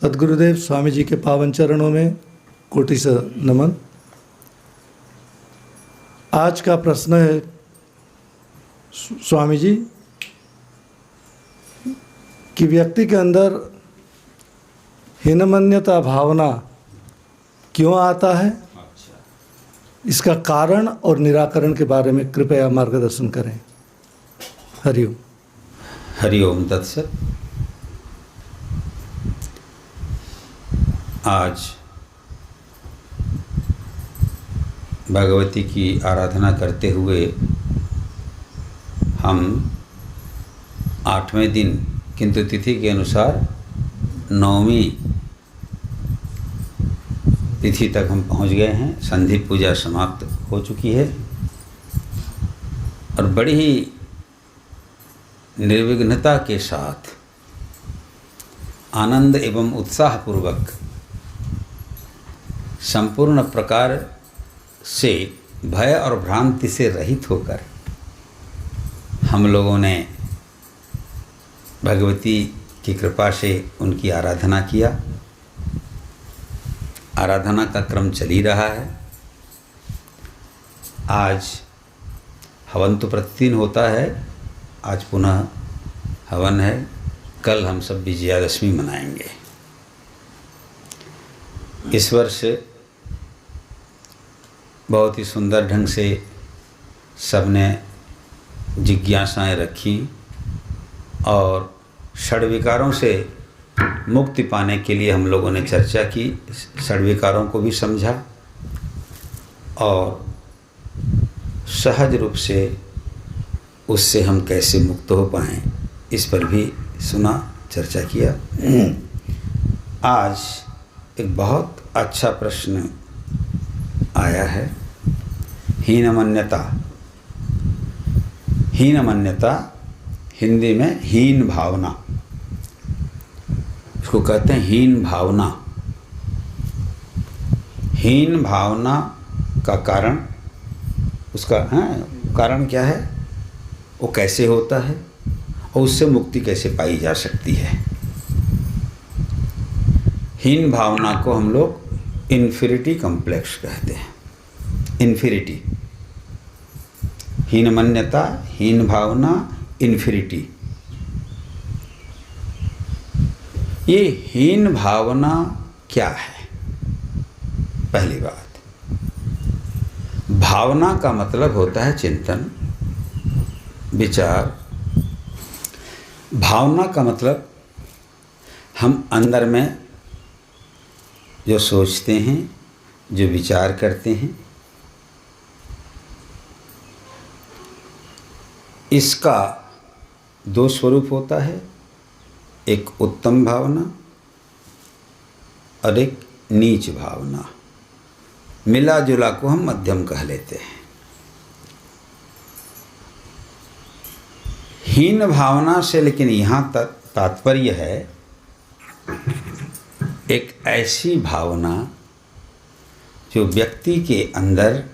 सद्गुरुदेव स्वामी जी के पावन चरणों में कोटि से नमन। आज का प्रश्न है स्वामी जी कि व्यक्ति के अंदर हीनमन्यता भावना क्यों आता है, इसका कारण और निराकरण के बारे में कृपया मार्गदर्शन करें। हरिओम। हरिओम तत्सत। आज भगवती की आराधना करते हुए हम 8वें दिन किंतु तिथि के अनुसार 9वीं तिथि तक हम पहुंच गए हैं। संधि पूजा समाप्त हो चुकी है और बड़ी ही निर्विघ्नता के साथ आनंद एवं उत्साहपूर्वक संपूर्ण प्रकार से भय और भ्रांति से रहित होकर हम लोगों ने भगवती की कृपा से उनकी आराधना किया। आराधना का क्रम चल ही रहा है। आज हवन तो प्रतिदिन होता है, आज पुनः हवन है। कल हम सब विजयादशमी मनाएंगे। इस वर्ष बहुत ही सुंदर ढंग से सबने जिज्ञासाएं रखी और षड्विकारों से मुक्ति पाने के लिए हम लोगों ने चर्चा की। षड्विकारों को भी समझा और सहज रूप से उससे हम कैसे मुक्त हो पाएं, इस पर भी सुना, चर्चा किया। आज एक बहुत अच्छा प्रश्न आया है। हीनमन्यता। हीनमन्यता हिंदी में हीन भावना, इसको कहते हैं हीन भावना। हीन भावना का कारण, उसका कारण क्या है, वो कैसे होता है और उससे मुक्ति कैसे पाई जा सकती है। हीन भावना को हम लोग इन्फीरिटी कॉम्प्लेक्स कहते हैं। इन्फीरिटी, हीनमन्यता, हीन भावना, इन्फीरिटी। ये हीन भावना क्या है? पहली बात, भावना का मतलब होता है चिंतन, विचार। भावना का मतलब हम अंदर में जो सोचते हैं, जो विचार करते हैं, इसका दो स्वरूप होता है, एक उत्तम भावना और एक नीच भावना। मिला जुला को हम मध्यम कह लेते हैं। हीन भावना से लेकिन यहाँ तक तात्पर्य है एक ऐसी भावना जो व्यक्ति के अंदर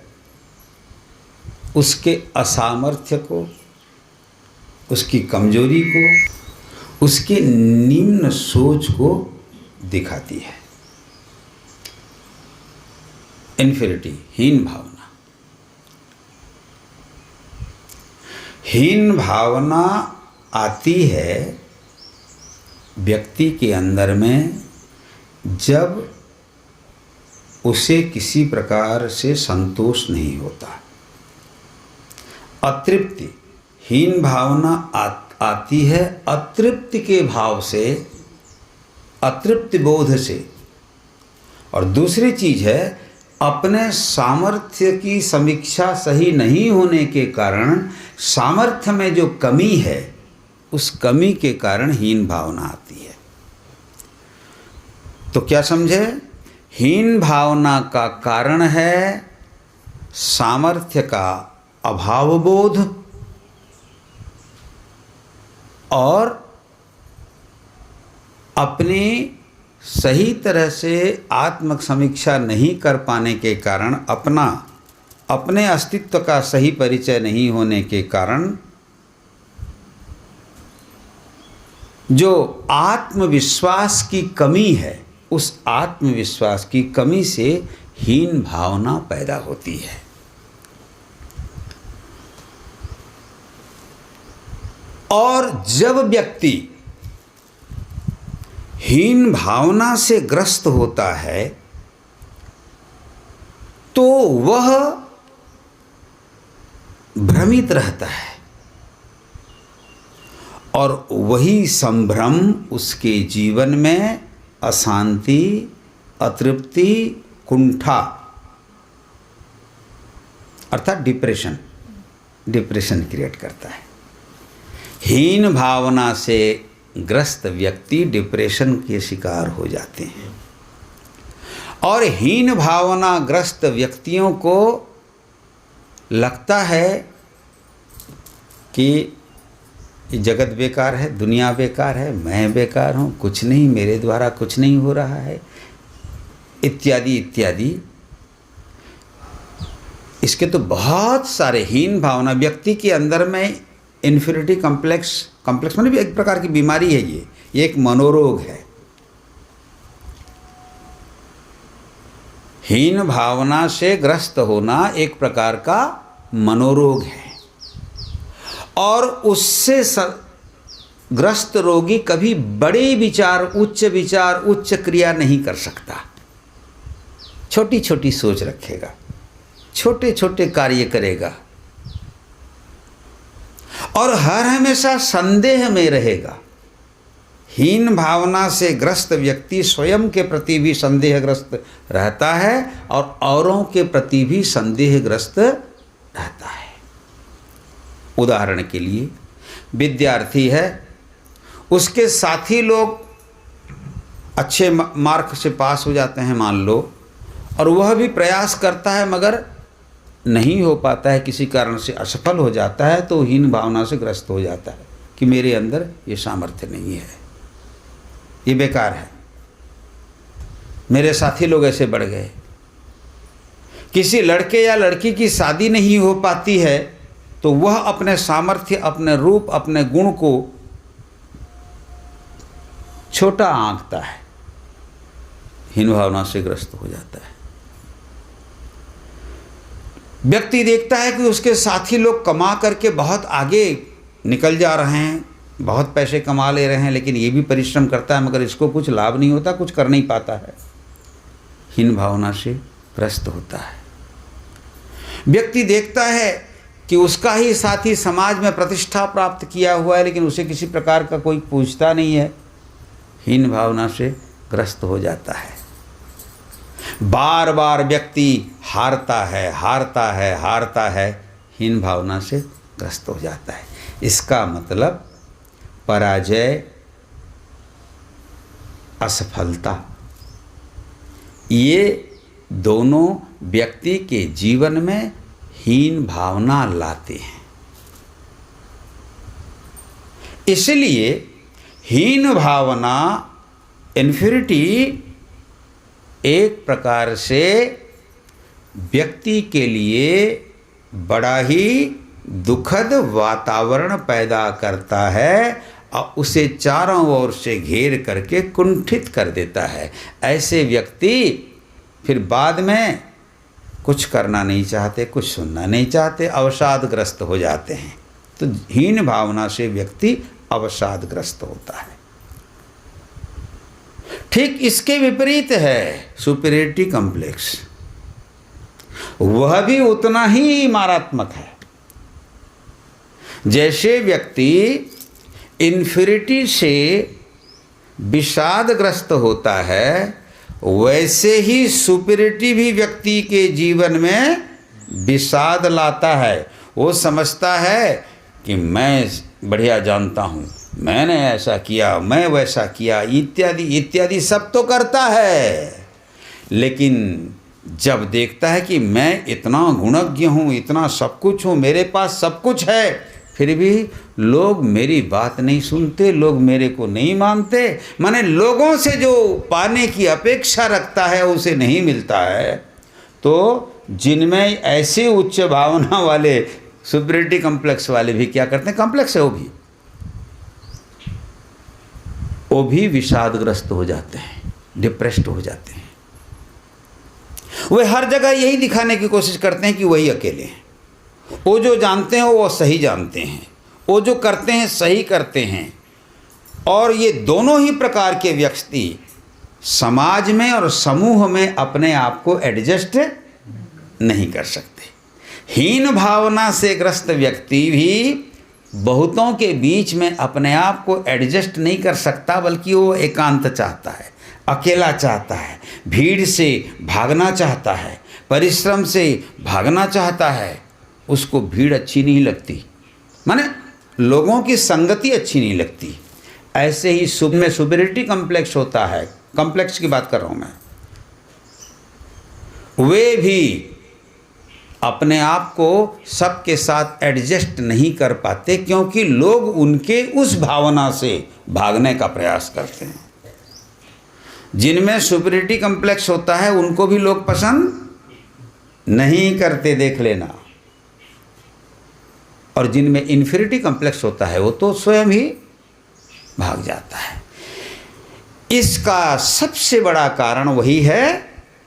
उसके असामर्थ्य को, उसकी कमजोरी को, उसके निम्न सोच को दिखाती है। इन्फीरिटी, हीन भावना। हीन भावना आती है व्यक्ति के अंदर में जब उसे किसी प्रकार से संतोष नहीं होता, अतृप्ति। हीन भावना आती है अतृप्ति के भाव से, अतृप्ति बोध से। और दूसरी चीज है अपने सामर्थ्य की समीक्षा सही नहीं होने के कारण, सामर्थ्य में जो कमी है उस कमी के कारण हीन भावना आती है। तो क्या समझे? हीन भावना का कारण है सामर्थ्य का अभाव बोध और अपनी सही तरह से आत्म समीक्षा नहीं कर पाने के कारण, अपने अस्तित्व का सही परिचय नहीं होने के कारण जो आत्मविश्वास की कमी है, उस आत्मविश्वास की कमी से हीन भावना पैदा होती है। और जब व्यक्ति हीन भावना से ग्रस्त होता है तो वह भ्रमित रहता है और वही संभ्रम उसके जीवन में अशांति, अतृप्ति, कुंठा अर्थात डिप्रेशन क्रिएट करता है। हीन भावना से ग्रस्त व्यक्ति डिप्रेशन के शिकार हो जाते हैं और हीन भावना ग्रस्त व्यक्तियों को लगता है कि जगत बेकार है, दुनिया बेकार है, मैं बेकार हूँ, कुछ नहीं, मेरे द्वारा कुछ नहीं हो रहा है, इत्यादि इत्यादि। इसके तो बहुत सारे हीन भावना व्यक्ति के अंदर में इन्फीरियरिटी कॉम्प्लेक्स मतलब भी एक प्रकार की बीमारी है। ये एक मनोरोग है। हीन भावना से ग्रस्त होना एक प्रकार का मनोरोग है और उससे ग्रस्त रोगी कभी बड़े विचार, उच्च क्रिया नहीं कर सकता। छोटी छोटी सोच रखेगा, छोटे छोटे कार्य करेगा और हर हमेशा संदेह में रहेगा। हीन भावना से ग्रस्त व्यक्ति स्वयं के प्रति भी संदेहग्रस्त रहता है और औरों के प्रति भी संदेहग्रस्त रहता है। उदाहरण के लिए विद्यार्थी है, उसके साथी लोग अच्छे मार्क से पास हो जाते हैं मान लो, और वह भी प्रयास करता है मगर नहीं हो पाता है, किसी कारण से असफल हो जाता है, तो हीन भावना से ग्रस्त हो जाता है कि मेरे अंदर ये सामर्थ्य नहीं है, ये बेकार है, मेरे साथी लोग ऐसे बढ़ गए। किसी लड़के या लड़की की शादी नहीं हो पाती है तो वह अपने सामर्थ्य, अपने रूप, अपने गुण को छोटा आंकता है, हीन भावना से ग्रस्त हो जाता है। व्यक्ति देखता है कि उसके साथी लोग कमा करके बहुत आगे निकल जा रहे हैं, बहुत पैसे कमा ले रहे हैं, लेकिन ये भी परिश्रम करता है मगर इसको कुछ लाभ नहीं होता, कुछ कर नहीं पाता है, हीन भावना से ग्रस्त होता है। व्यक्ति देखता है कि उसका ही साथी समाज में प्रतिष्ठा प्राप्त किया हुआ है लेकिन उसे किसी प्रकार का कोई पूछता नहीं है, हीन भावना से ग्रस्त हो जाता है। बार बार व्यक्ति हारता है, हीन भावना से ग्रस्त हो जाता है। इसका मतलब पराजय, असफलता, ये दोनों व्यक्ति के जीवन में हीन भावना लाते हैं। इसलिए हीन भावना, इन्फीरियरिटी एक प्रकार से व्यक्ति के लिए बड़ा ही दुखद वातावरण पैदा करता है और उसे चारों ओर से घेर करके कुंठित कर देता है। ऐसे व्यक्ति फिर बाद में कुछ करना नहीं चाहते, कुछ सुनना नहीं चाहते, अवसादग्रस्त हो जाते हैं। तो हीन भावना से व्यक्ति अवसादग्रस्त होता है। ठीक इसके विपरीत है सुपीरियरिटी कॉम्प्लेक्स, वह भी उतना ही मारात्मक है। जैसे व्यक्ति इन्फीरियरिटी से विषादग्रस्त होता है, वैसे ही सुपीरियरिटी भी व्यक्ति के जीवन में विषाद लाता है। वो समझता है कि मैं बढ़िया जानता हूँ, मैंने ऐसा किया, मैं वैसा किया, इत्यादि इत्यादि सब तो करता है, लेकिन जब देखता है कि मैं इतना गुणज्ञ हूँ, इतना सब कुछ हूँ, मेरे पास सब कुछ है, फिर भी लोग मेरी बात नहीं सुनते, लोग मेरे को नहीं मानते, माने लोगों से जो पाने की अपेक्षा रखता है उसे नहीं मिलता है। तो जिनमें ऐसी उच्च भावना वाले सुपीरियरिटी कॉम्प्लेक्स वाले भी क्या करते हैं, कॉम्प्लेक्स है वो भी, वो भी विषादग्रस्त हो जाते हैं, डिप्रेस्ड हो जाते हैं। वे हर जगह यही दिखाने की कोशिश करते हैं कि वही अकेले हैं। वो जो जानते हैं वो सही जानते हैं, वो जो करते हैं सही करते हैं। और ये दोनों ही प्रकार के व्यक्ति समाज में और समूह में अपने आप को एडजस्ट नहीं कर सकते। हीन भावना से ग्रस्त व्यक्ति भी बहुतों के बीच में अपने आप को एडजस्ट नहीं कर सकता, बल्कि वो एकांत चाहता है, अकेला चाहता है, भीड़ से भागना चाहता है, परिश्रम से भागना चाहता है। उसको भीड़ अच्छी नहीं लगती, माने लोगों की संगति अच्छी नहीं लगती। ऐसे ही में सुपीरियरिटी कम्प्लेक्स होता है, कम्प्लेक्स की बात कर रहा हूँ मैं। वे भी अपने आप को सबके साथ एडजस्ट नहीं कर पाते, क्योंकि लोग उनके उस भावना से भागने का प्रयास करते हैं। जिनमें सुपीरियरिटी कम्प्लेक्स होता है उनको भी लोग पसंद नहीं करते, देख लेना। और जिनमें इन्फीरियरिटी कम्प्लेक्स होता है वो तो स्वयं ही भाग जाता है। इसका सबसे बड़ा कारण वही है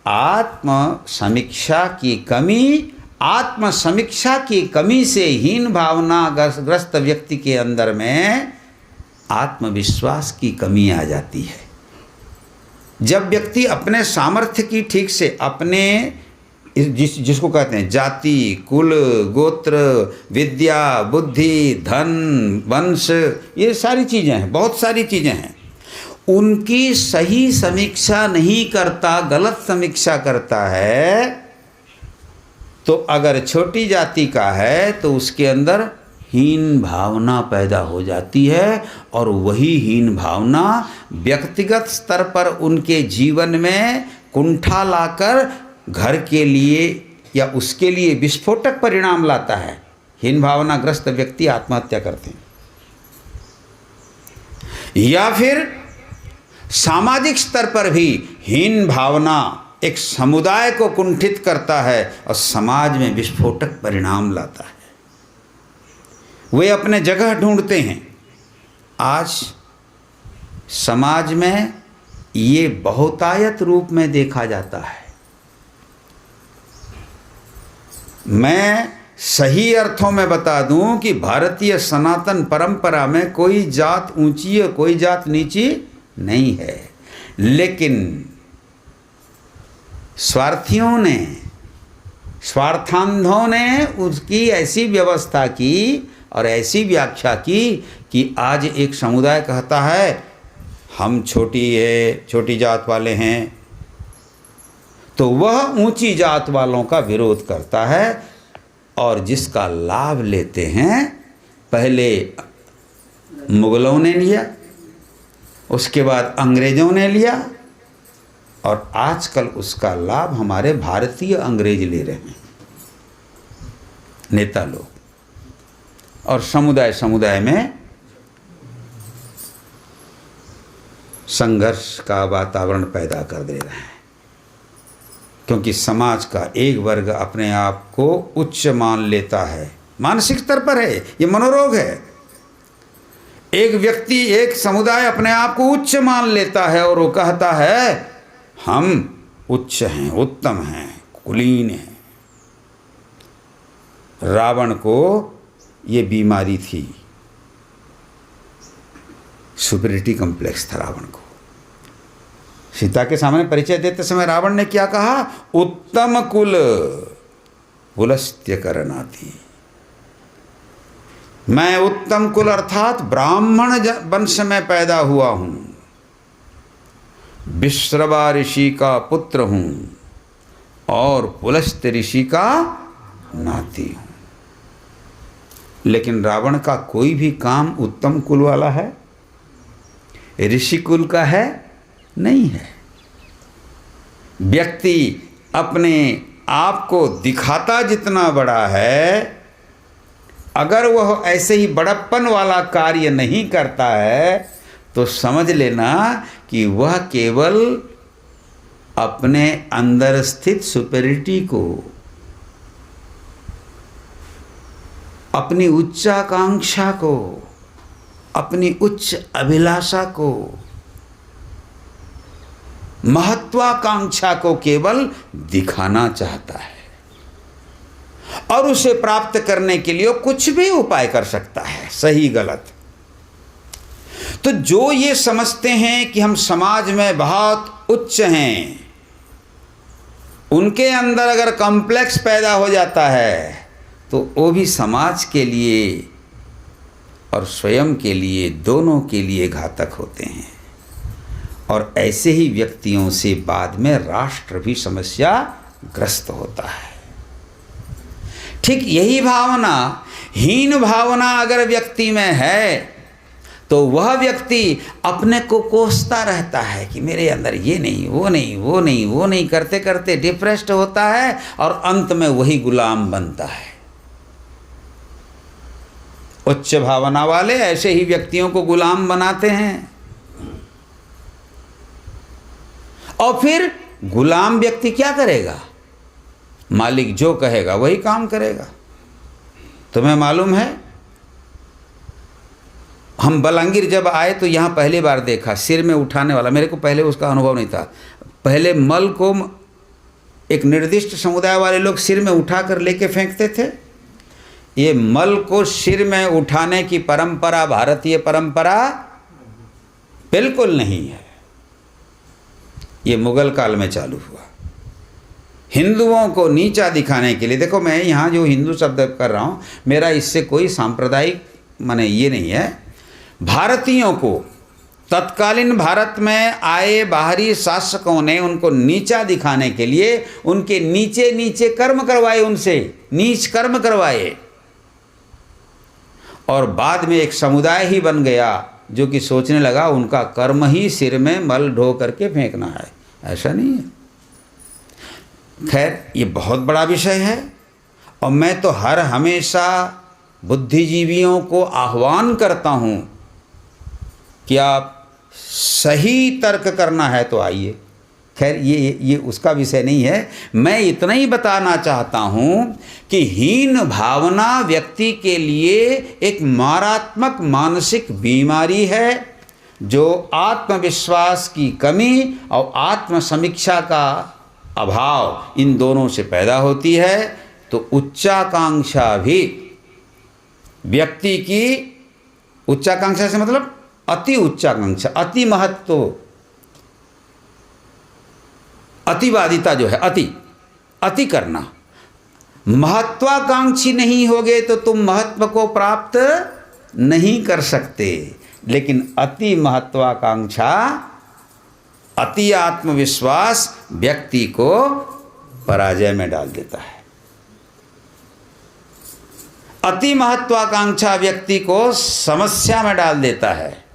आत्म समीक्षा की कमी। आत्म समीक्षा की कमी से हीन भावना ग्रस्त व्यक्ति के अंदर में आत्मविश्वास की कमी आ जाती है। जब व्यक्ति अपने सामर्थ्य की ठीक से अपने जिसको कहते हैं जाति, कुल, गोत्र, विद्या, बुद्धि, धन, वंश, ये सारी चीज़ें हैं, बहुत सारी चीज़ें हैं, उनकी सही समीक्षा नहीं करता, गलत समीक्षा करता है। तो अगर छोटी जाति का है तो उसके अंदर हीन भावना पैदा हो जाती है, और वही हीन भावना व्यक्तिगत स्तर पर उनके जीवन में कुंठा लाकर घर के लिए या उसके लिए विस्फोटक परिणाम लाता है। हीन भावनाग्रस्त व्यक्ति आत्महत्या करते हैं, या फिर सामाजिक स्तर पर भी हीन भावना एक समुदाय को कुंठित करता है और समाज में विस्फोटक परिणाम लाता है। वे अपने जगह ढूंढते हैं। आज समाज में ये बहुतायत रूप में देखा जाता है। मैं सही अर्थों में बता दूं कि भारतीय सनातन परंपरा में कोई जात ऊंची है, कोई जात नीची नहीं है, लेकिन स्वार्थियों ने, स्वार्थांधों ने उसकी ऐसी व्यवस्था की और ऐसी व्याख्या की कि आज एक समुदाय कहता है हम छोटी जात वाले हैं, तो वह ऊंची जात वालों का विरोध करता है, और जिसका लाभ लेते हैं पहले मुगलों ने लिया, उसके बाद अंग्रेज़ों ने लिया, और आजकल उसका लाभ हमारे भारतीय अंग्रेज ले रहे हैं, नेता लोग, और समुदाय समुदाय में संघर्ष का वातावरण पैदा कर दे रहे हैं। क्योंकि समाज का एक वर्ग अपने आप को उच्च मान लेता है, मानसिक स्तर पर है, ये मनोरोग है। एक व्यक्ति, एक समुदाय अपने आप को उच्च मान लेता है और वो कहता है हम उच्च हैं, उत्तम हैं, कुलीन हैं। रावण को ये बीमारी थी, सुपीरियरिटी कम्प्लेक्स था रावण को। सीता के सामने परिचय देते समय रावण ने क्या कहा? उत्तम कुल पुलस्त्य करनाति। मैं उत्तम कुल अर्थात ब्राह्मण वंश में पैदा हुआ हूं, विश्रवा ऋषि का पुत्र हूं और पुलस्त्य ऋषि का नाती हूं। लेकिन रावण का कोई भी काम उत्तम कुल वाला है, ऋषि कुल का है नहीं है। व्यक्ति अपने आप को दिखाता जितना बड़ा है, अगर वह ऐसे ही बड़प्पन वाला कार्य नहीं करता है तो समझ लेना कि वह केवल अपने अंदर स्थित सुपीरियरिटी को, अपनी उच्चाकांक्षा को, अपनी उच्च अभिलाषा को महत्वाकांक्षा को केवल दिखाना चाहता है और उसे प्राप्त करने के लिए कुछ भी उपाय कर सकता है, सही गलत। तो जो ये समझते हैं कि हम समाज में बहुत उच्च हैं, उनके अंदर अगर कॉम्प्लेक्स पैदा हो जाता है तो वो भी समाज के लिए और स्वयं के लिए, दोनों के लिए घातक होते हैं। और ऐसे ही व्यक्तियों से बाद में राष्ट्र भी समस्याग्रस्त होता है। ठीक यही भावना, हीन भावना अगर व्यक्ति में है तो वह व्यक्ति अपने को कोसता रहता है कि मेरे अंदर ये नहीं, वो नहीं, वो नहीं, वो नहीं, करते करते डिप्रेस्ड होता है और अंत में वही गुलाम बनता है। उच्च भावना वाले ऐसे ही व्यक्तियों को गुलाम बनाते हैं और फिर गुलाम व्यक्ति क्या करेगा? मालिक जो कहेगा वही काम करेगा। तुम्हें मालूम है, हम बलांगीर जब आए तो यहाँ पहली बार देखा सिर में उठाने वाला, मेरे को पहले उसका अनुभव नहीं था। पहले मल को एक निर्दिष्ट समुदाय वाले लोग सिर में उठा कर लेके फेंकते थे। ये मल को सिर में उठाने की परंपरा, भारतीय परंपरा बिल्कुल नहीं है। ये मुगल काल में चालू हुआ, हिंदुओं को नीचा दिखाने के लिए। देखो, मैं यहाँ जो हिंदू शब्द कर रहा हूँ, मेरा इससे कोई सांप्रदायिक माने ये नहीं है। भारतीयों को तत्कालीन भारत में आए बाहरी शासकों ने उनको नीचा दिखाने के लिए उनके नीचे नीचे कर्म करवाए, उनसे नीच कर्म करवाए, और बाद में एक समुदाय ही बन गया जो कि सोचने लगा उनका कर्म ही सिर में मल ढो करके फेंकना है। ऐसा नहीं है। खैर, ये बहुत बड़ा विषय है और मैं तो हर हमेशा बुद्धिजीवियों को आह्वान करता हूँ कि आप सही तर्क करना है तो आइए। खैर, ये उसका विषय नहीं है। मैं इतना ही बताना चाहता हूँ कि हीन भावना व्यक्ति के लिए एक मारात्मक मानसिक बीमारी है जो आत्मविश्वास की कमी और आत्म समीक्षा का अभाव, इन दोनों से पैदा होती है। तो उच्चाकांक्षा भी व्यक्ति की, उच्चाकांक्षा से मतलब अति उच्चाकांक्षा, अति महत्व, अतिवादिता जो है, अति करना। महत्वाकांक्षी नहीं होगे तो तुम महत्व को प्राप्त नहीं कर सकते, लेकिन अति महत्वाकांक्षा, अति आत्मविश्वास व्यक्ति को पराजय में डाल देता है। अति महत्वाकांक्षा व्यक्ति को समस्या में डाल देता है।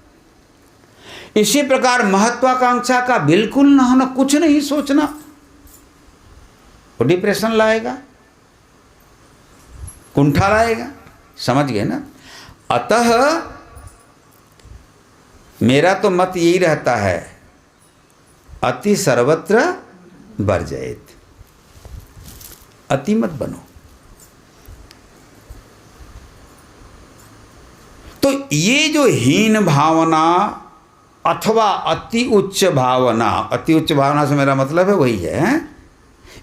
इसी प्रकार महत्वाकांक्षा का बिल्कुल ना होना, कुछ नहीं सोचना, वो डिप्रेशन लाएगा, कुंठा लाएगा। समझ गए ना? अतः मेरा तो मत यही रहता है, अति सर्वत्र वर्जयेत। अति मत बनो। तो ये जो हीन भावना अथवा अति उच्च भावना, अति उच्च भावना से मेरा मतलब है वही है,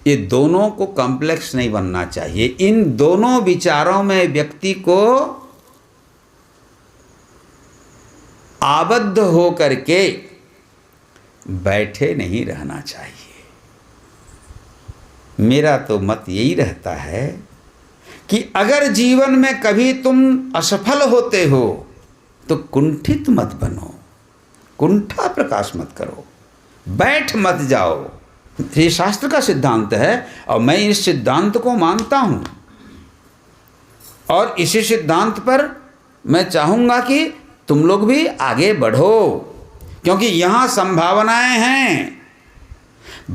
ये दोनों को कॉम्प्लेक्स नहीं बनना चाहिए। इन दोनों विचारों में व्यक्ति को आबद्ध हो करके बैठे नहीं रहना चाहिए। मेरा तो मत यही रहता है कि अगर जीवन में कभी तुम असफल होते हो तो कुंठित मत बनो, कुंठा प्रकाश मत करो, बैठ मत जाओ। ये शास्त्र का सिद्धांत है और मैं इस सिद्धांत को मानता हूँ और इसी सिद्धांत पर मैं चाहूँगा कि तुम लोग भी आगे बढ़ो, क्योंकि यहाँ संभावनाएं हैं।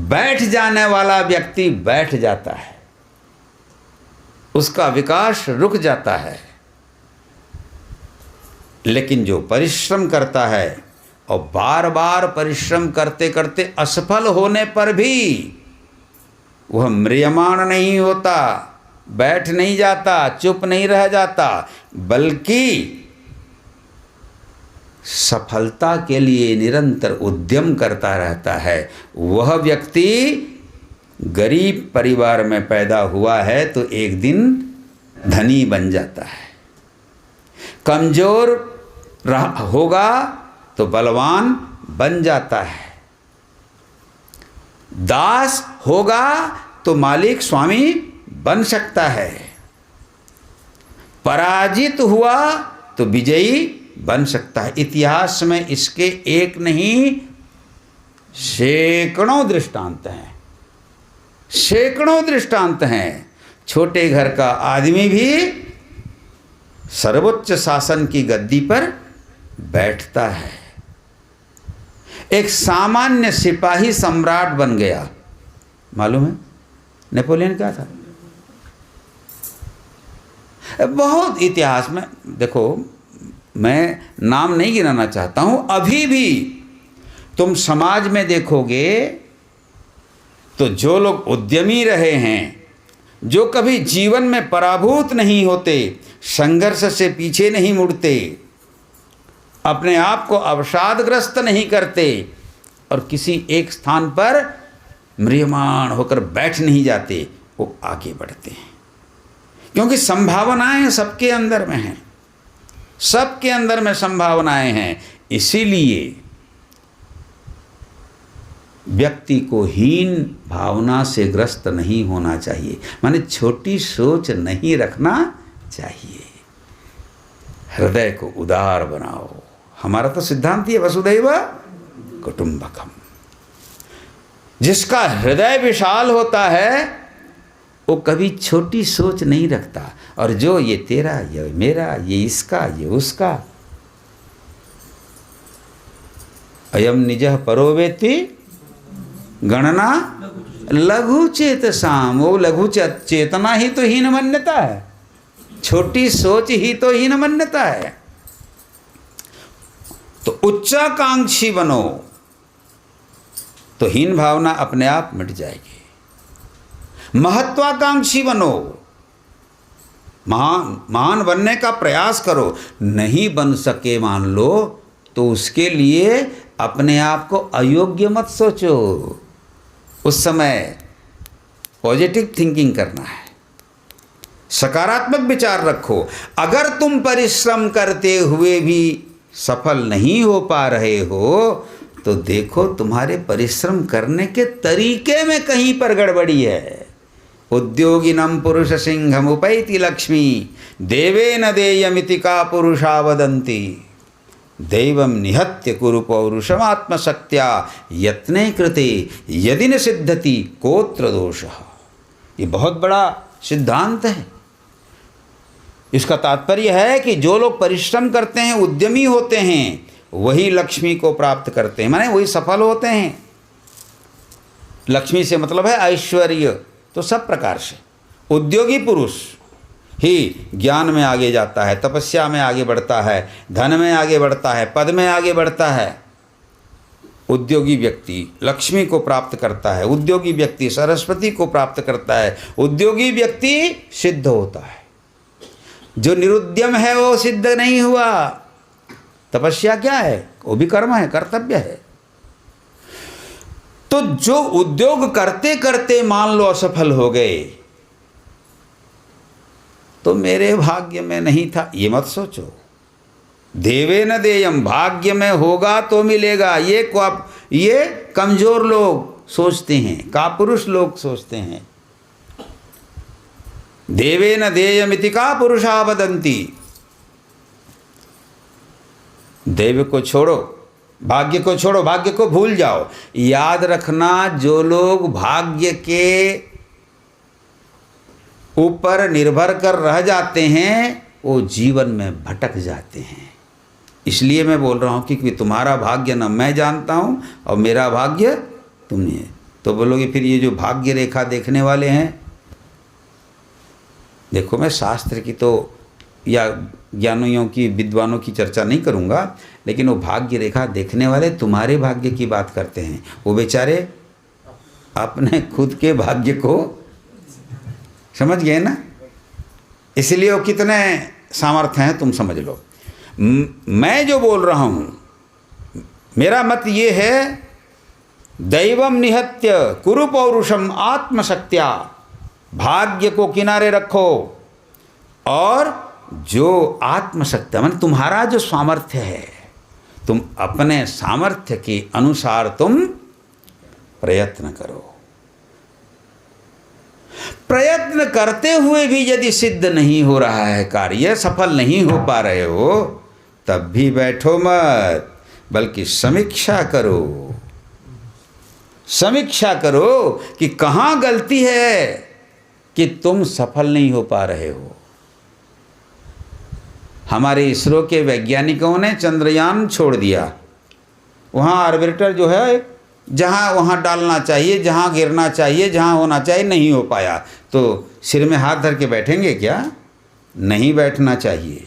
बैठ जाने वाला व्यक्ति बैठ जाता है, उसका विकास रुक जाता है, लेकिन जो परिश्रम करता है और बार बार परिश्रम करते करते असफल होने पर भी वह म्रियमाण नहीं होता, बैठ नहीं जाता, चुप नहीं रह जाता, बल्कि सफलता के लिए निरंतर उद्यम करता रहता है, वह व्यक्ति गरीब परिवार में पैदा हुआ है तो एक दिन धनी बन जाता है, कमजोर होगा तो बलवान बन जाता है, दास होगा तो मालिक स्वामी बन सकता है, पराजित हुआ तो विजयी बन सकता है। इतिहास में इसके एक नहीं सैकड़ों दृष्टांत हैं, सैकड़ों दृष्टांत हैं। छोटे घर का आदमी भी सर्वोच्च शासन की गद्दी पर बैठता है। एक सामान्य सिपाही सम्राट बन गया, मालूम है नेपोलियन क्या था? बहुत इतिहास में देखो, मैं नाम नहीं गिनाना चाहता हूं, अभी भी तुम समाज में देखोगे तो जो लोग उद्यमी रहे हैं, जो कभी जीवन में पराभूत नहीं होते, संघर्ष से पीछे नहीं मुड़ते, अपने आप को अवसादग्रस्त नहीं करते और किसी एक स्थान पर म्रियमाण होकर बैठ नहीं जाते, वो आगे बढ़ते हैं। क्योंकि संभावनाएं सबके अंदर में हैं, सबके अंदर में संभावनाएं हैं। इसीलिए व्यक्ति को हीन भावना से ग्रस्त नहीं होना चाहिए, माने छोटी सोच नहीं रखना चाहिए। हृदय को उदार बनाओ। हमारा तो सिद्धांत ही है वसुधैव कुटुंबकम। जिसका हृदय विशाल होता है वो कभी छोटी सोच नहीं रखता, और जो ये तेरा, ये मेरा, ये इसका, ये उसका, अयम निजः परो वेत्ति गणना लघु चेतसाम, वो लघु चेतना ही तो हीन मान्यता है, छोटी सोच ही तो हीन मान्यता है। तो उच्चाकांक्षी बनो तो हीन भावना अपने आप मिट जाएगी। महत्वाकांक्षी बनो, महान बनने का प्रयास करो। नहीं बन सके मान लो तो उसके लिए अपने आप को अयोग्य मत सोचो। उस समय पॉजिटिव थिंकिंग करना है, सकारात्मक विचार रखो। अगर तुम परिश्रम करते हुए भी सफल नहीं हो पा रहे हो तो देखो तुम्हारे परिश्रम करने के तरीके में कहीं पर गड़बड़ी है। उद्योगिनम पुरुष सिंहम उपैति लक्ष्मी देवेन देयमिति का पुरुषा वदन्ति दैवम निहत्य कुरु पौरुषमात्मशक्त्या यत्ने कृते यदि न सिद्धति कोत्र दोषः। ये बहुत बड़ा सिद्धांत है। इसका तात्पर्य है कि जो लोग परिश्रम करते हैं, उद्यमी होते हैं, वही लक्ष्मी को प्राप्त करते हैं, माने वही सफल होते हैं। लक्ष्मी से मतलब है ऐश्वर्य। तो सब प्रकार से उद्योगी पुरुष ही ज्ञान में आगे जाता है, तपस्या में आगे बढ़ता है, धन में आगे बढ़ता है, पद में आगे बढ़ता है। उद्योगी व्यक्ति लक्ष्मी को प्राप्त करता है, उद्योगी व्यक्ति सरस्वती को प्राप्त करता है, उद्योगी व्यक्ति सिद्ध होता है। जो निरुद्यम है वो सिद्ध नहीं हुआ। तपस्या क्या है? वो भी कर्म है, कर्तव्य है। तो जो उद्योग करते करते मान लो असफल हो गए तो मेरे भाग्य में नहीं था, ये मत सोचो। देवे न देयम, भाग्य में होगा तो मिलेगा, ये कमजोर लोग सोचते हैं, कापुरुष लोग सोचते हैं। देवे न देयमिति का पुरुषा वदन्ति। देव को छोड़ो, भाग्य को छोड़ो, भाग्य को भूल जाओ। याद रखना, जो लोग भाग्य के ऊपर निर्भर कर रह जाते हैं वो जीवन में भटक जाते हैं। इसलिए मैं बोल रहा हूँ कि तुम्हारा भाग्य न मैं जानता हूँ और मेरा भाग्य तुम नहीं है। तो बोलोगे फिर ये जो भाग्य रेखा देखने वाले हैं, देखो मैं शास्त्र की तो या ज्ञानियों की, विद्वानों की चर्चा नहीं करूँगा, लेकिन वो भाग्य रेखा देखने वाले तुम्हारे भाग्य की बात करते हैं। वो बेचारे अपने खुद के भाग्य को समझ गए ना, इसलिए वो कितने सामर्थ्य हैं तुम समझ लो। मैं जो बोल रहा हूँ मेरा मत ये है, दैवम निहत्य कुरु पौरुषम आत्मशक्त्या, भाग्य को किनारे रखो और जो आत्मशक्ति मतलब तुम्हारा जो सामर्थ्य है, तुम अपने सामर्थ्य के अनुसार तुम प्रयत्न करो। प्रयत्न करते हुए भी यदि सिद्ध नहीं हो रहा है कार्य, सफल नहीं हो पा रहे हो, तब भी बैठो मत, बल्कि समीक्षा करो। समीक्षा करो कि कहाँ गलती है कि तुम सफल नहीं हो पा रहे हो। हमारे इसरो के वैज्ञानिकों ने चंद्रयान छोड़ दिया, वहाँ ऑर्बिटर जो है जहाँ वहाँ डालना चाहिए, जहाँ गिरना चाहिए, जहाँ होना चाहिए, नहीं हो पाया, तो सिर में हाथ धर के बैठेंगे क्या? नहीं बैठना चाहिए।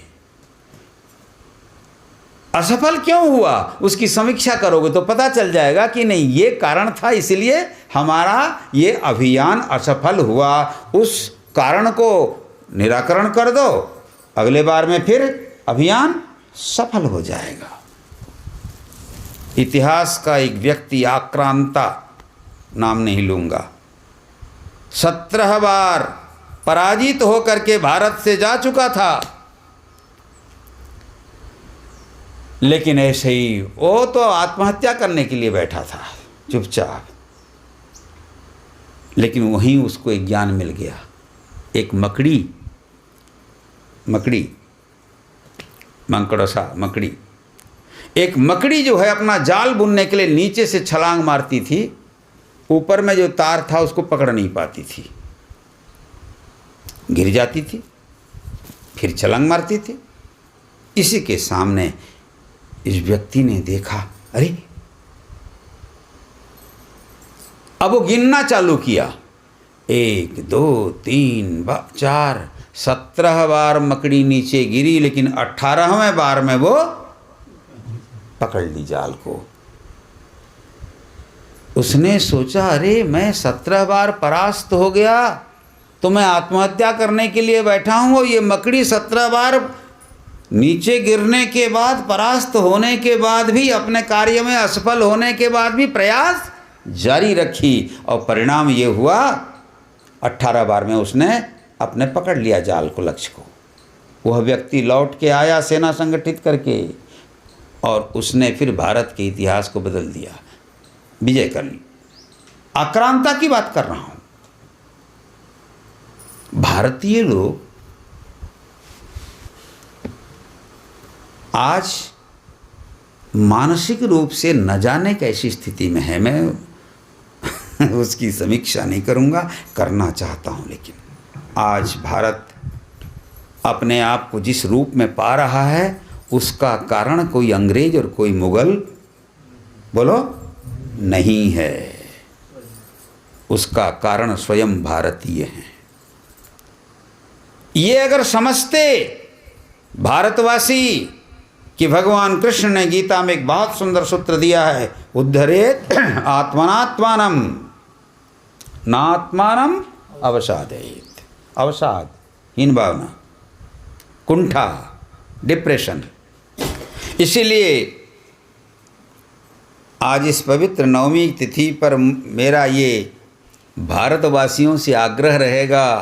असफल क्यों हुआ उसकी समीक्षा करोगे तो पता चल जाएगा कि नहीं, ये कारण था, इसलिए हमारा ये अभियान असफल हुआ। उस कारण को निराकरण कर दो, अगले बार में फिर अभियान सफल हो जाएगा। इतिहास का एक व्यक्ति, आक्रांता, नाम नहीं लूंगा, 17 बार पराजित होकर के भारत से जा चुका था, लेकिन ऐसे ही वो तो आत्महत्या करने के लिए बैठा था चुपचाप। लेकिन वहीं उसको एक ज्ञान मिल गया। एक मकड़ी मंकड़सा मकड़ी, एक मकड़ी जो है अपना जाल बुनने के लिए नीचे से छलांग मारती थी, ऊपर में जो तार था उसको पकड़ नहीं पाती थी, गिर जाती थी, फिर छलांग मारती थी। इसी के सामने इस व्यक्ति ने देखा, अरे अब वो गिनना चालू किया, 1 2 3 4 17 बार मकड़ी नीचे गिरी, लेकिन 18वें बार में वो पकड़ ली जाल को। उसने सोचा, अरे मैं 17 बार परास्त हो गया तो मैं आत्महत्या करने के लिए बैठा हूँ, ये मकड़ी 17 बार नीचे गिरने के बाद, परास्त होने के बाद भी, अपने कार्य में असफल होने के बाद भी प्रयास जारी रखी, और परिणाम ये हुआ 18 बार में उसने अपने पकड़ लिया जाल को, लक्ष्य को। वह व्यक्ति लौट के आया सेना संगठित करके, और उसने फिर भारत के इतिहास को बदल दिया, विजय कर ली। आक्रांता की बात कर रहा हूं। भारतीय लोग आज मानसिक रूप से न जाने कैसी स्थिति में है, मैं उसकी समीक्षा नहीं करूंगा, करना चाहता हूं, लेकिन आज भारत अपने आप को जिस रूप में पा रहा है उसका कारण कोई अंग्रेज और कोई मुगल बोलो नहीं है, उसका कारण स्वयं भारतीय हैं। ये अगर समझते भारतवासी कि भगवान कृष्ण ने गीता में एक बहुत सुंदर सूत्र दिया है, उद्धरेत आत्मनात्मानम नात्मानम अवसादेत। अवसाद, हीन भावना, कुंठा, डिप्रेशन। इसीलिए आज इस पवित्र नवमी तिथि पर मेरा ये भारतवासियों से आग्रह रहेगा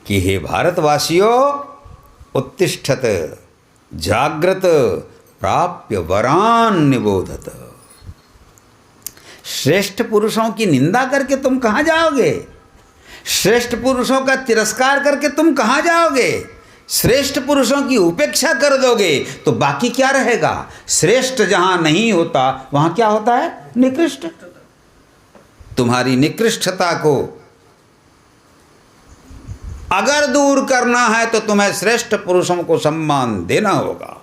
कि हे भारतवासियों, उत्तिष्ठत जागृत प्राप्य वरान निबोधत। श्रेष्ठ पुरुषों की निंदा करके तुम कहाँ जाओगे? श्रेष्ठ पुरुषों का तिरस्कार करके तुम कहाँ जाओगे? श्रेष्ठ पुरुषों की उपेक्षा कर दोगे तो बाकी क्या रहेगा? श्रेष्ठ जहां नहीं होता वहां क्या होता है? निकृष्ट। तुम्हारी निकृष्टता को अगर दूर करना है तो तुम्हें श्रेष्ठ पुरुषों को सम्मान देना होगा,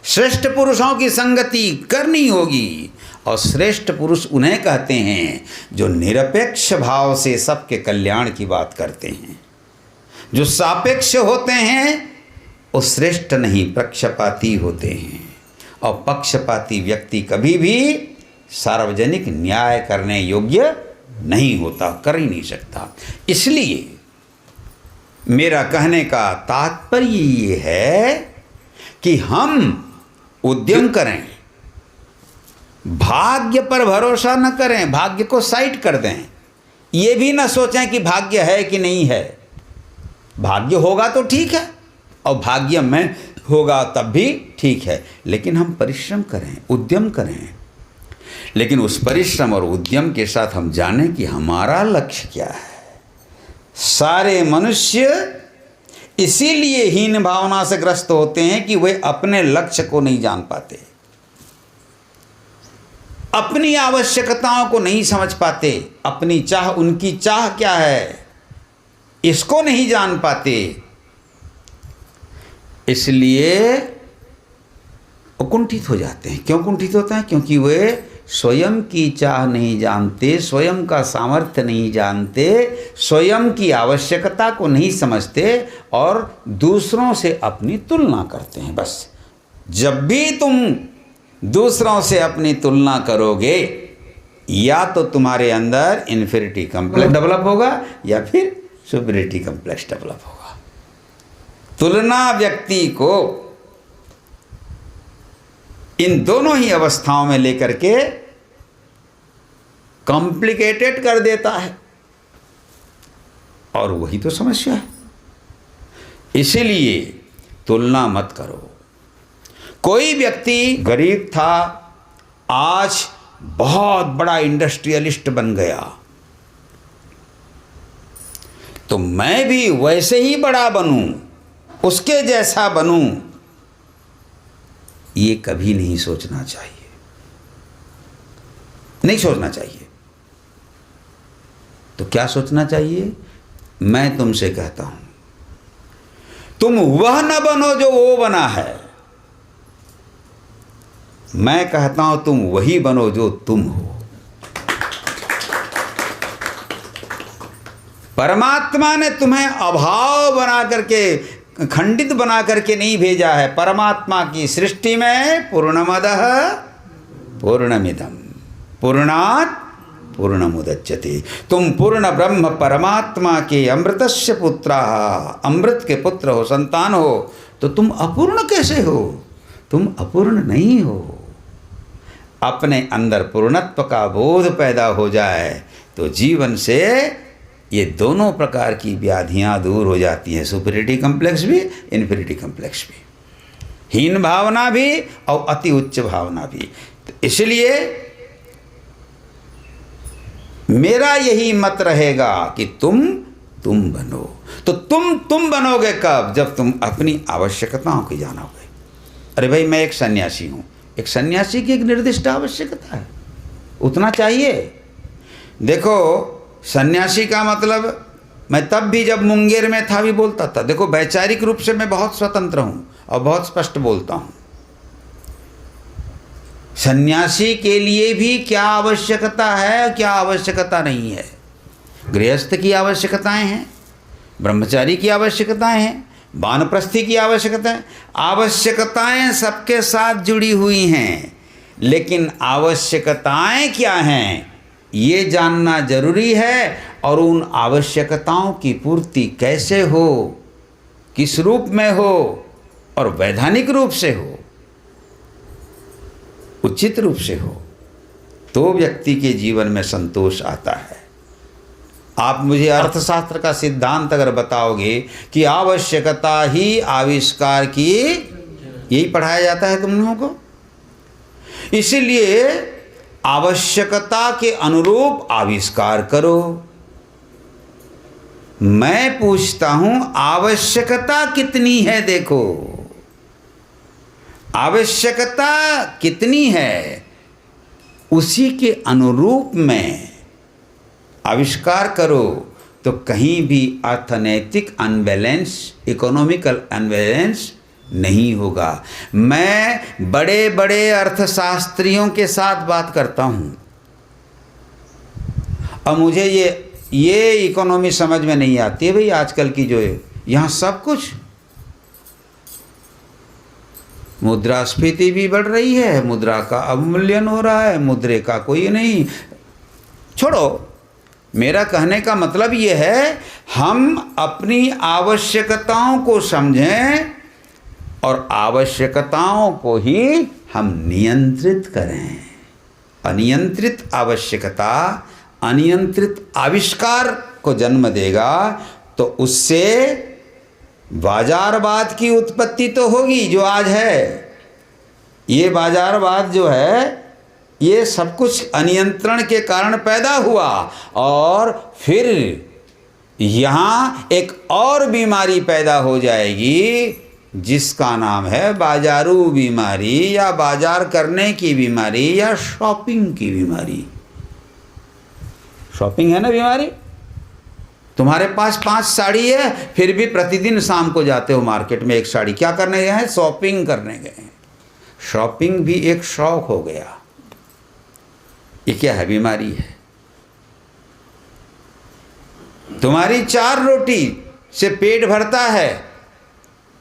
श्रेष्ठ पुरुषों की संगति करनी होगी। और श्रेष्ठ पुरुष उन्हें कहते हैं जो निरपेक्ष भाव से सबके कल्याण की बात करते हैं। जो सापेक्ष होते हैं वो श्रेष्ठ नहीं, पक्षपाती होते हैं। और पक्षपाती व्यक्ति कभी भी सार्वजनिक न्याय करने योग्य नहीं होता, कर ही नहीं सकता। इसलिए मेरा कहने का तात्पर्य ये है कि हम उद्यम करें, भाग्य पर भरोसा न करें, भाग्य को साइड कर दें। ये भी न सोचें कि भाग्य है कि नहीं है। भाग्य होगा तो ठीक है और भाग्य में होगा तब भी ठीक है, लेकिन हम परिश्रम करें, उद्यम करें। लेकिन उस परिश्रम और उद्यम के साथ हम जानें कि हमारा लक्ष्य क्या है। सारे मनुष्य इसीलिए हीन भावना से ग्रस्त होते हैं कि वे अपने लक्ष्य को नहीं जान पाते, अपनी आवश्यकताओं को नहीं समझ पाते, अपनी चाह, उनकी चाह क्या है इसको नहीं जान पाते। इसलिए वो कुंठित हो जाते हैं। क्यों कुंठित होते हैं? क्योंकि वे स्वयं की चाह नहीं जानते, स्वयं का सामर्थ्य नहीं जानते, स्वयं की आवश्यकता को नहीं समझते और दूसरों से अपनी तुलना करते हैं। बस जब भी तुम दूसरों से अपनी तुलना करोगे, या तो तुम्हारे अंदर इन्फीरियरिटी कॉम्प्लेक्स डेवलप होगा या फिर सुपीरियरिटी कॉम्प्लेक्स डेवलप होगा। तुलना व्यक्ति को इन दोनों ही अवस्थाओं में लेकर के कॉम्प्लिकेटेड कर देता है, और वही तो समस्या है। इसीलिए तुलना मत करो। कोई व्यक्ति गरीब था, आज बहुत बड़ा इंडस्ट्रियलिस्ट बन गया, तो मैं भी वैसे ही बड़ा बनूं, उसके जैसा बनूं, ये कभी नहीं सोचना चाहिए, नहीं सोचना चाहिए। तो क्या सोचना चाहिए? मैं तुमसे कहता हूं, तुम वह न बनो जो वो बना है, मैं कहता हूं तुम वही बनो जो तुम हो। परमात्मा ने तुम्हें अभाव बना करके, खंडित बना करके नहीं भेजा है। परमात्मा की सृष्टि में पूर्णमदः पूर्णमिदं पूर्णात् पूर्णमुदच्यते। तुम पूर्ण ब्रह्म परमात्मा के अमृतस्य पुत्रा, अमृत के पुत्र हो, संतान हो, तो तुम अपूर्ण कैसे हो? तुम अपूर्ण नहीं हो। अपने अंदर पूर्णत्व का बोध पैदा हो जाए तो जीवन से ये दोनों प्रकार की व्याधियां दूर हो जाती हैं। सुपीरियरिटी कॉम्प्लेक्स भी, इन्फीरियरिटी कॉम्प्लेक्स भी, हीन भावना भी और अति उच्च भावना भी। तो इसलिए मेरा यही मत रहेगा कि तुम बनो। तो तुम बनोगे कब? जब तुम अपनी आवश्यकताओं की जानोगे। अरे भाई, मैं एक सन्यासी हूं। एक सन्यासी की एक निर्दिष्ट आवश्यकता है, उतना चाहिए। देखो, सन्यासी का मतलब, मैं तब भी जब मुंगेर में था भी बोलता था। देखो, वैचारिक रूप से मैं बहुत स्वतंत्र हूं और बहुत स्पष्ट बोलता हूं। सन्यासी के लिए भी क्या आवश्यकता है, क्या आवश्यकता नहीं है। गृहस्थ की आवश्यकताएं हैं, ब्रह्मचारी की आवश्यकताएं हैं, वानप्रस्थी की आवश्यकताएं। आवश्यकताएं सबके साथ जुड़ी हुई हैं, लेकिन आवश्यकताएं क्या हैं ये जानना जरूरी है। और उन आवश्यकताओं की पूर्ति कैसे हो, किस रूप में हो, और वैधानिक रूप से हो, उचित रूप से हो, तो व्यक्ति के जीवन में संतोष आता है। आप मुझे अर्थशास्त्र का सिद्धांत अगर बताओगे कि आवश्यकता ही आविष्कार की, यही पढ़ाया जाता है तुम लोगों को। इसीलिए आवश्यकता के अनुरूप आविष्कार करो। मैं पूछता हूं, आवश्यकता कितनी है? देखो, आवश्यकता कितनी है, उसी के अनुरूप में आविष्कार करो, तो कहीं भी अर्थनैतिक अनबैलेंस, इकोनॉमिकल अनबैलेंस नहीं होगा। मैं बड़े बड़े अर्थशास्त्रियों के साथ बात करता हूं और मुझे ये इकोनॉमी समझ में नहीं आती है भाई। आजकल की जो है, यहाँ सब कुछ, मुद्रास्फीति भी बढ़ रही है, मुद्रा का अवमूल्यन हो रहा है, मुद्रे का कोई नहीं। छोड़ो, मेरा कहने का मतलब ये है, हम अपनी आवश्यकताओं को समझें और आवश्यकताओं को ही हम नियंत्रित करें। अनियंत्रित आवश्यकता अनियंत्रित आविष्कार को जन्म देगा तो उससे बाजारवाद की उत्पत्ति तो होगी जो आज है। ये बाजारवाद जो है ये सब कुछ अनियंत्रण के कारण पैदा हुआ और फिर यहाँ एक और बीमारी पैदा हो जाएगी जिसका नाम है बाजारू बीमारी या बाजार करने की बीमारी या शॉपिंग की बीमारी। शॉपिंग है ना बीमारी। तुम्हारे पास 5 साड़ी है फिर भी प्रतिदिन शाम को जाते हो मार्केट में एक साड़ी क्या करने गए हैं? शॉपिंग करने गए हैं। शॉपिंग भी एक शौक हो गया। ये क्या है? बीमारी है। तुम्हारी 4 रोटी से पेट भरता है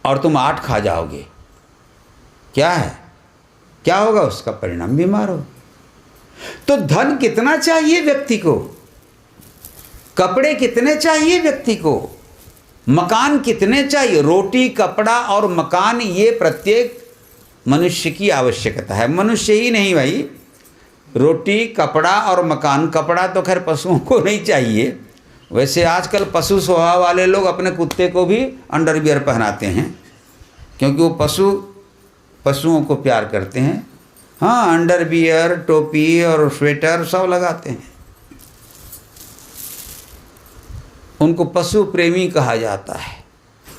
और तुम 8 खा जाओगे। क्या है? क्या होगा उसका परिणाम? बीमार हो। तो धन कितना चाहिए व्यक्ति को? कपड़े कितने चाहिए व्यक्ति को? मकान कितने चाहिए? रोटी, कपड़ा और मकान ये प्रत्येक मनुष्य की आवश्यकता है। मनुष्य ही नहीं भाई, रोटी, कपड़ा और मकान। कपड़ा तो खैर पशुओं को नहीं चाहिए। वैसे आजकल पशु स्वभाव वाले लोग अपने कुत्ते को भी अंडरवियर पहनाते हैं क्योंकि वो पशुओं को प्यार करते हैं। हाँ, अंडरवियर, टोपी और स्वेटर सब लगाते हैं। उनको पशु प्रेमी कहा जाता है।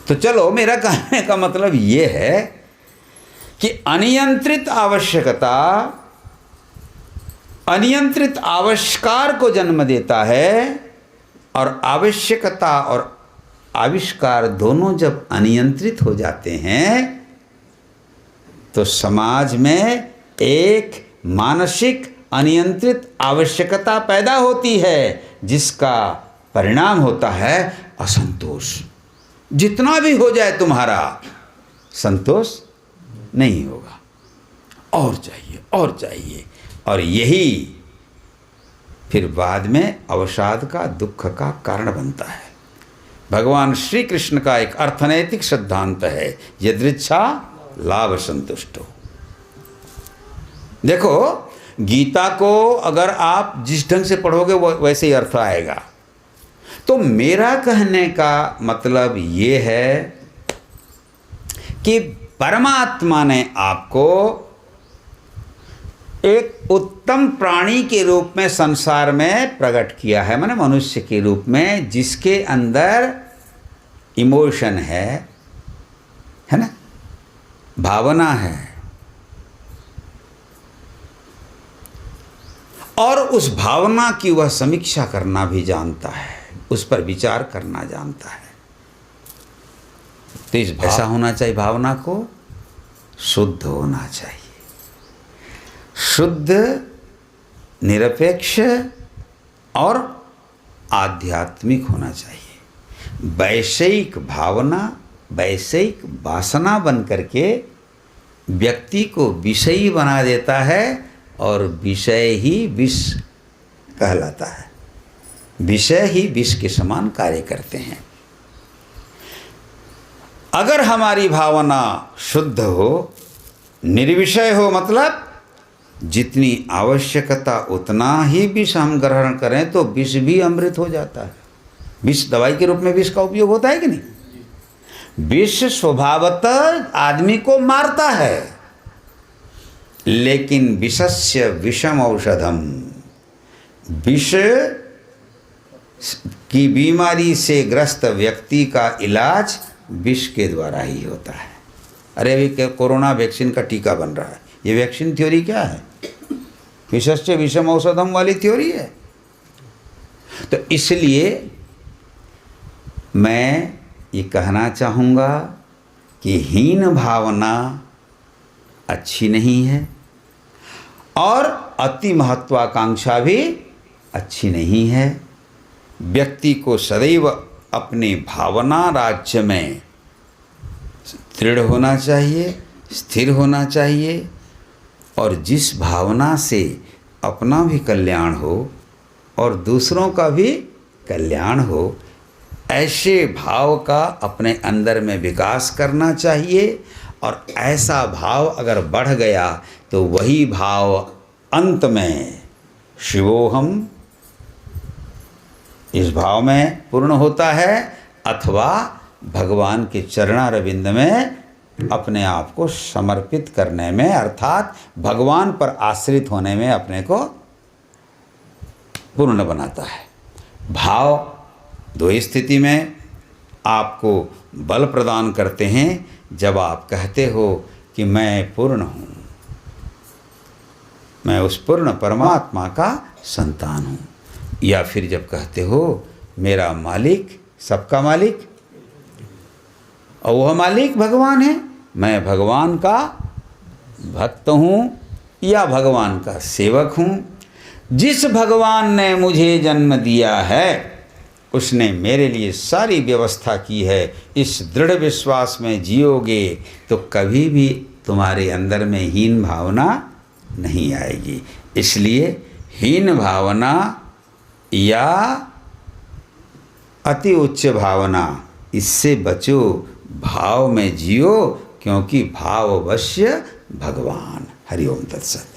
तो चलो, मेरा कहने का मतलब ये है कि अनियंत्रित आवश्यकता अनियंत्रित आविष्कार को जन्म देता है और आवश्यकता और आविष्कार दोनों जब अनियंत्रित हो जाते हैं तो समाज में एक मानसिक अनियंत्रित आवश्यकता पैदा होती है जिसका परिणाम होता है असंतोष। जितना भी हो जाए तुम्हारा संतोष नहीं होगा, और चाहिए और चाहिए, और यही फिर बाद में अवसाद का, दुख का कारण बनता है। भगवान श्री कृष्ण का एक अर्थनैतिक सिद्धांत है, यदृच्छा लाभ संतुष्टो। देखो, गीता को अगर आप जिस ढंग से पढ़ोगे वो वैसे ही अर्थ आएगा। तो मेरा कहने का मतलब ये है कि परमात्मा ने आपको एक उत्तम प्राणी के रूप में संसार में प्रकट किया है, माने मनुष्य के रूप में, जिसके अंदर इमोशन है ना, भावना है, और उस भावना की वह समीक्षा करना भी जानता है, उस पर विचार करना जानता है। तो इस ऐसा होना चाहिए, भावना को शुद्ध होना चाहिए, शुद्ध, निरपेक्ष और आध्यात्मिक होना चाहिए। वैषयिक भावना, वैषयिक वासना बन करके व्यक्ति को विषयी बना देता है और विषय ही विष कहलाता है। विषय ही विष के समान कार्य करते हैं। अगर हमारी भावना शुद्ध हो, निर्विषय हो, मतलब जितनी आवश्यकता उतना ही विष हम ग्रहण करें तो विष भी अमृत हो जाता है। विष दवाई के रूप में विष का उपयोग होता है कि नहीं? विष स्वभावतः आदमी को मारता है, लेकिन विषस्य विषम औषधम, विष की बीमारी से ग्रस्त व्यक्ति का इलाज विष के द्वारा ही होता है। अरे अभी कोरोना वैक्सीन का टीका बन रहा है, ये वैक्सीन थ्योरी क्या है? विषस्य विषम औषधम वाली थ्योरी है। तो इसलिए मैं ये कहना चाहूँगा कि हीन भावना अच्छी नहीं है और अति महत्वाकांक्षा भी अच्छी नहीं है। व्यक्ति को सदैव अपनी भावना राज्य में दृढ़ होना चाहिए, स्थिर होना चाहिए, और जिस भावना से अपना भी कल्याण हो और दूसरों का भी कल्याण हो, ऐसे भाव का अपने अंदर में विकास करना चाहिए। और ऐसा भाव अगर बढ़ गया तो वही भाव अंत में शिवोहम इस भाव में पूर्ण होता है, अथवा भगवान के चरणारविंद में अपने आप को समर्पित करने में, अर्थात भगवान पर आश्रित होने में अपने को पूर्ण बनाता है। भाव दो स्थिति में आपको बल प्रदान करते हैं। जब आप कहते हो कि मैं पूर्ण हूँ, मैं उस पूर्ण परमात्मा का संतान हूँ, या फिर जब कहते हो मेरा मालिक सबका मालिक और वह मालिक भगवान है, मैं भगवान का भक्त हूँ या भगवान का सेवक हूँ। जिस भगवान ने मुझे जन्म दिया है उसने मेरे लिए सारी व्यवस्था की है। इस दृढ़ विश्वास में जियोगे तो कभी भी तुम्हारे अंदर में हीन भावना नहीं आएगी। इसलिए हीन भावना या अति उच्च भावना, इससे बचो, भाव में जियो, क्योंकि भाव अवश्य भगवान। हरि ओम तत्सत।